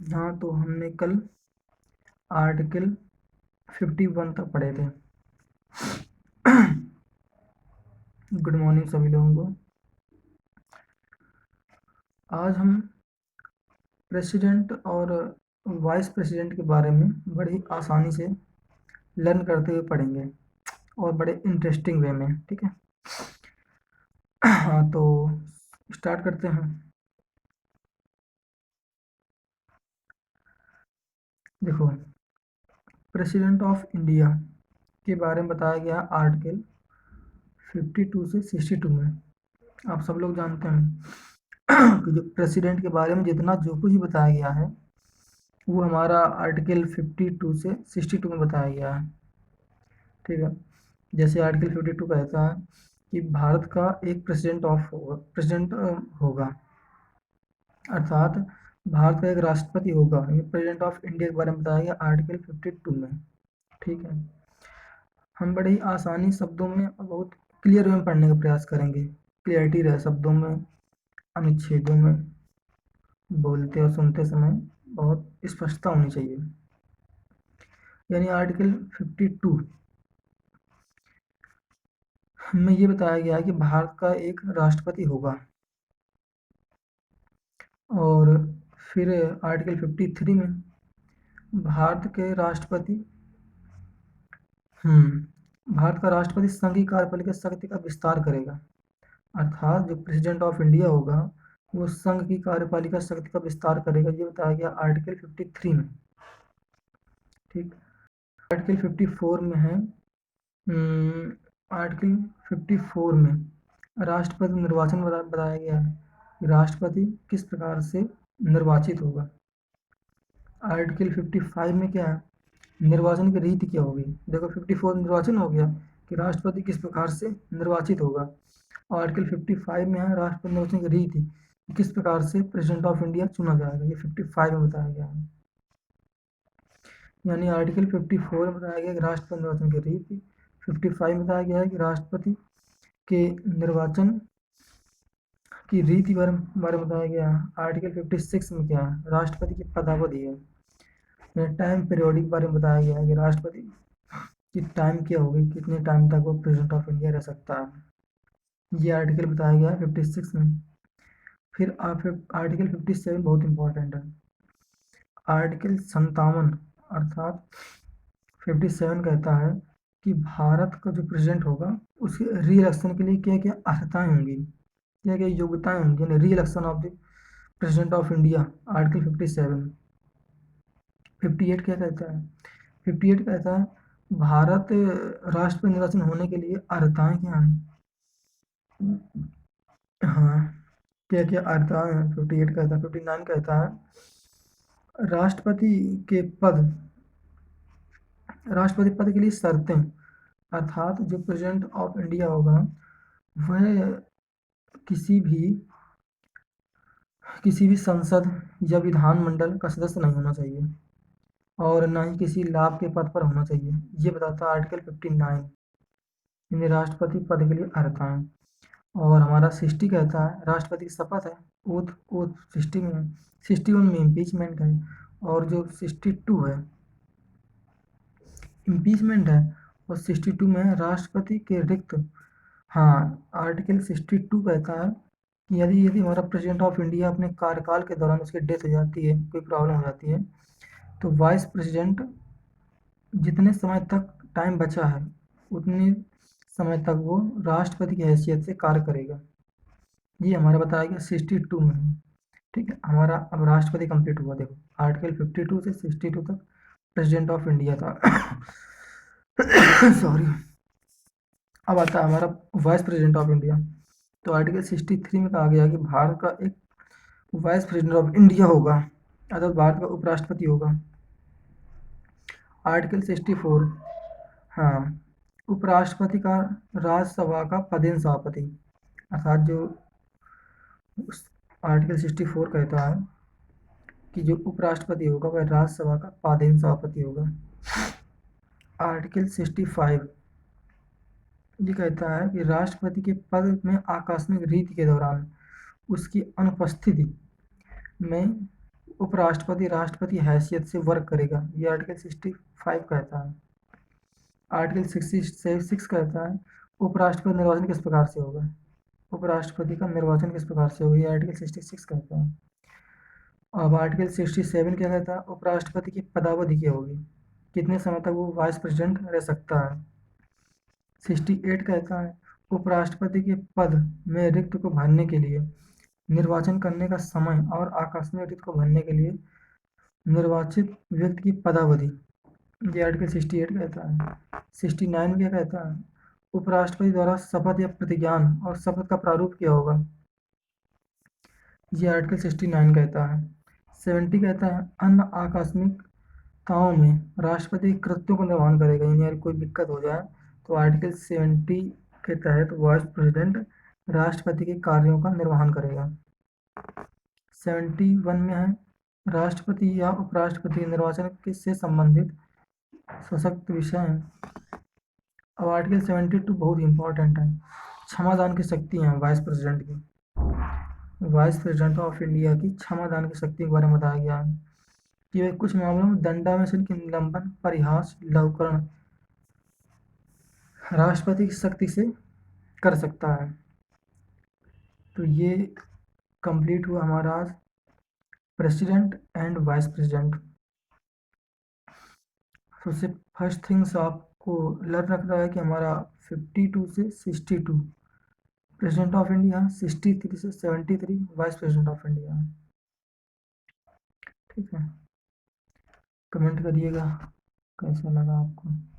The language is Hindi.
हाँ, तो हमने कल आर्टिकल 51 तक पढ़े थे। गुड मॉर्निंग सभी लोगों को। आज हम प्रेसिडेंट और वाइस प्रेसिडेंट के बारे में बड़ी आसानी से लर्न करते हुए पढ़ेंगे और बड़े इंटरेस्टिंग वे में। ठीक है। हाँ, तो स्टार्ट करते हैं। देखो, प्रेसिडेंट ऑफ इंडिया के बारे में बताया गया आर्टिकल 52 से 62 में। आप सब लोग जानते हैं कि जो प्रेसिडेंट के बारे में जितना जो कुछ भी बताया गया है वो हमारा आर्टिकल 52 से 62 में बताया गया है। ठीक है। जैसे आर्टिकल 52 कहता है कि भारत का एक प्रेसिडेंट होगा, अर्थात भारत का एक राष्ट्रपति होगा। ये प्रेसिडेंट ऑफ इंडिया के बारे में बताया गया आर्टिकल 52 में। ठीक है। हम बड़े ही आसानी शब्दों में और बहुत क्लियर वे में पढ़ने का प्रयास करेंगे। क्लियरिटी रहे शब्दों में, अनुच्छेदों में, बोलते और सुनते समय बहुत स्पष्टता होनी चाहिए। यानी आर्टिकल 52 में ये बताया गया है कि भारत का एक राष्ट्रपति होगा। और फिर आर्टिकल 53 में भारत के राष्ट्रपति भारत का राष्ट्रपति संघ की कार्यपालिका शक्ति का विस्तार करेगा। अर्थात जो प्रेसिडेंट ऑफ इंडिया होगा वो संघ की कार्यपालिका शक्ति का विस्तार करेगा। ये बताया गया आर्टिकल 53 में। ठीक। आर्टिकल 54 में है, आर्टिकल 54 में राष्ट्रपति निर्वाचन बताया गया है कि राष्ट्रपति किस प्रकार से निर्वाचित होगा। आर्टिकल 55 में क्या है, निर्वाचन की रीति क्या होगी। देखो, 54 निर्वाचन हो गया कि राष्ट्रपति किस प्रकार से निर्वाचित होगा, और आर्टिकल 55 में है राष्ट्रपति निर्वाचन की रीति, किस प्रकार से प्रेसिडेंट ऑफ इंडिया चुना जाएगा। ये 55 में बताया गया है। यानी आर्टिकल 54 में बताया गया कि राष्ट्रपति निर्वाचन की रीति, 55 में बताया गया है कि राष्ट्रपति के निर्वाचन की रीति बारे में बताया गया है। आर्टिकल 56 में क्या है, राष्ट्रपति की पदावधि है। टाइम पीरियोडिक बारे में बताया गया है कि राष्ट्रपति की टाइम क्या होगी, कितने टाइम तक वो प्रेसिडेंट ऑफ इंडिया रह सकता है। ये आर्टिकल बताया गया है 56 में। फिर आर्टिकल 57 बहुत इंपॉर्टेंट है। आर्टिकल 57 अर्थात 57 कहता है कि भारत का जो प्रेसिडेंट होगा उसके री इलेक्शन के लिए क्या क्या अर्हताएं होंगी, क्या क्या योग्यताएं होंगी। यानी री election of the president of India, article 57। 58 क्या कहता है, 58 कहता है भारत राष्ट्रपति निर्वाचन होने के लिए अर्हताएं क्या हैं। हाँ, क्या क्या अर्हताएं हैं 58 कहता है। 59 कहता है राष्ट्रपति पद के लिए शर्तें, अर्थात जो प्रेसिडेंट ऑफ इंडिया होगा वह किसी भी संसद या विधानमंडल का सदस्य नहीं होना चाहिए और न ही किसी लाभ के पद पर होना चाहिए। ये बताता है आर्टिकल 59। यानी राष्ट्रपति पद के लिए अर्हताएं। और हमारा 60 कहता है राष्ट्रपति की शपथ है, ओथ ओथ 60 में है। 61 में इम्पीचमेंट है, और जो 62 है इम्पीचमेंट है, और 62 में है राष्ट्रपति के रिक्त। हाँ, आर्टिकल 62 कहता है कि यदि यदि हमारा प्रेसिडेंट ऑफ इंडिया अपने कार्यकाल के दौरान उसकी डेथ हो जाती है, कोई प्रॉब्लम हो जाती है, तो वाइस प्रेसिडेंट जितने समय तक टाइम बचा है उतने समय तक वो राष्ट्रपति की हैसियत से कार्य करेगा। ये हमारा बताया गया 62 में है। ठीक है। हमारा अब राष्ट्रपति कंप्लीट हुआ। देखो, आर्टिकल 52 से 62 तक प्रेसिडेंट ऑफ इंडिया था। सॉरी। अब आता है हमारा वाइस प्रेसिडेंट ऑफ इंडिया। तो आर्टिकल 63 में कहा गया कि भारत का एक वाइस प्रेसिडेंट ऑफ इंडिया होगा, अर्थात भारत का उपराष्ट्रपति होगा। आर्टिकल 64, हाँ, उपराष्ट्रपति का राज्यसभा का पदेन सभापति, अर्थात जो आर्टिकल 64 कहता है कि जो उपराष्ट्रपति होगा वह राज्यसभा का पदेन सभापति होगा। आर्टिकल 65 ये कहता है कि राष्ट्रपति के पद में आकस्मिक रीति के दौरान उसकी अनुपस्थिति में उपराष्ट्रपति राष्ट्रपति हैसियत से वर्क करेगा, ये आर्टिकल 65 कहता है। आर्टिकल 66 कहता है उपराष्ट्रपति निर्वाचन किस प्रकार से होगा, उपराष्ट्रपति का निर्वाचन किस प्रकार से होगा, ये आर्टिकल 66 कहता है। अब आर्टिकल 67 क्या कहता है, उपराष्ट्रपति की पदावधि क्या होगी, कितने समय तक वो वाइस प्रेसिडेंट रह सकता है। 68 कहता है उपराष्ट्रपति के पद में रिक्त को भरने के लिए निर्वाचन करने का समय और आकस्मिक रिक्त को भरने के लिए निर्वाचित व्यक्ति की पदावधि, ये आर्टिकल 68 कहता है। 69 क्या कहता है, उपराष्ट्रपति द्वारा शपथ या प्रतिज्ञान और शपथ का प्रारूप क्या होगा, ये आर्टिकल 69 कहता है। 70 कहता है अन्य आकस्मिकताओं में राष्ट्रपति कृत्यों का निर्वहन करेगा, यानी अगर कोई दिक्कत हो जाए तो आर्टिकल 70 के तहत वाइस प्रेसिडेंट राष्ट्रपति के कार्यों का निर्वहन करेगा। 71 में है राष्ट्रपति या उपराष्ट्रपति के निर्वाचन से संबंधित सशक्त विषय हैं। अब आर्टिकल 72 बहुत इंपॉर्टेंट है, क्षमादान की शक्ति है वाइस प्रेसिडेंट की, वाइस प्रेसिडेंट ऑफ इंडिया की क्षमादान की शक्ति के बारे में बताया गया है कि वे कुछ मामलों में दंडावेशन के निलंबन, परिहास, लघुकरण राष्ट्रपति की शक्ति से कर सकता है। तो ये कंप्लीट हुआ हमारा आज प्रेसिडेंट एंड वाइस प्रेसिडेंट। सबसे फर्स्ट थिंग्स आपको लर्न रखना है कि हमारा 52 से 62 प्रेसिडेंट ऑफ इंडिया, 63 से 73 वाइस प्रेसिडेंट ऑफ इंडिया। ठीक है, कमेंट करिएगा कैसा लगा आपको।